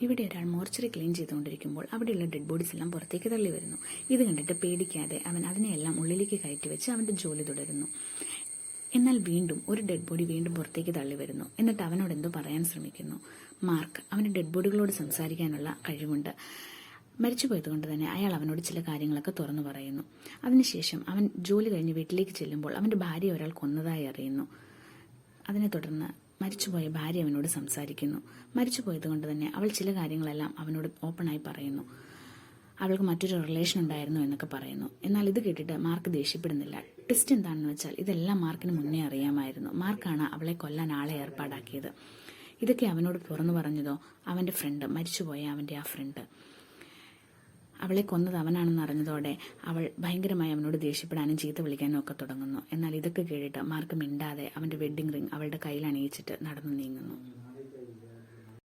ഇവിടെ ഒരാൾ mortuary clean ചെയ്തുകൊണ്ടിരിക്കുമ്പോൾ അവിടെയുള്ള ഡെഡ് ബോഡീസ് എല്ലാം പുറത്തേക്ക് തള്ളി വരുന്നു. ഇത് കണ്ടിട്ട് പേടിക്കാതെ അവൻ അതിനെയെല്ലാം ഉള്ളിലേക്ക് കയറ്റി വെച്ച് അവന്റെ ജോലി തുടരുന്നു. എന്നാൽ വീണ്ടും ഒരു ഡെഡ് ബോഡി വീണ്ടും പുറത്തേക്ക് തള്ളി വരുന്നു. എന്നിട്ട് അവനോട് എന്തോ പറയാൻ ശ്രമിക്കുന്നു. മാർക്ക് അവന്റെ ഡെഡ് ബോഡികളോട് സംസാരിക്കാനുള്ള കഴിവുണ്ട്. മരിച്ചുപോയതുകൊണ്ട് തന്നെ അയാൾ അവനോട് ചില കാര്യങ്ങളൊക്കെ തുറന്നു പറയുന്നു. അതിനുശേഷം അവൻ ജോലി കഴിഞ്ഞ് വീട്ടിലേക്ക് ചെല്ലുമ്പോൾ അവന്റെ ഭാര്യ ഒരാൾ കൊന്നതായി അറിയുന്നു. അതിനെ തുടർന്ന് മരിച്ചുപോയ ഭാര്യ അവനോട് സംസാരിക്കുന്നു. മരിച്ചുപോയതുകൊണ്ട് തന്നെ അവൾ ചില കാര്യങ്ങളെല്ലാം അവനോട് ഓപ്പണായി പറയുന്നു. അവൾക്ക് മറ്റൊരു റിലേഷൻ ഉണ്ടായിരുന്നു എന്നൊക്കെ പറയുന്നു. എന്നാൽ ഇത് കേട്ടിട്ട് മാർക്ക് ദേഷ്യപ്പെടുന്നില്ല. ട്വിസ്റ്റ് എന്താണെന്ന് വെച്ചാൽ ഇതെല്ലാം മാർക്കിന് മുന്നേ അറിയാമായിരുന്നു. മാർക്കാണ് അവളെ കൊല്ലാൻ ആളെ ഏർപ്പാടാക്കിയത്. ഇതൊക്കെ അവനോട് തുറന്നു പറഞ്ഞതോ അവന്റെ ഫ്രണ്ട്, മരിച്ചുപോയ അവന്റെ ആ ഫ്രണ്ട്. അവളെ കൊന്നത് അവനാണെന്ന് അറിഞ്ഞതോടെ അവൾ ഭയങ്കരമായി അവനോട് ദേഷ്യപ്പെടാനും ചീത്ത വിളിക്കാനും ഒക്കെ തുടങ്ങുന്നു. എന്നാൽ ഇതൊക്കെ കേട്ടിട്ട് മാർക്ക് മിണ്ടാതെ അവന്റെ വെഡ്ഡിംഗ് റിംഗ് അവളുടെ കയ്യിൽ അണിയിച്ചിട്ട് നടന്നു നീങ്ങുന്നു.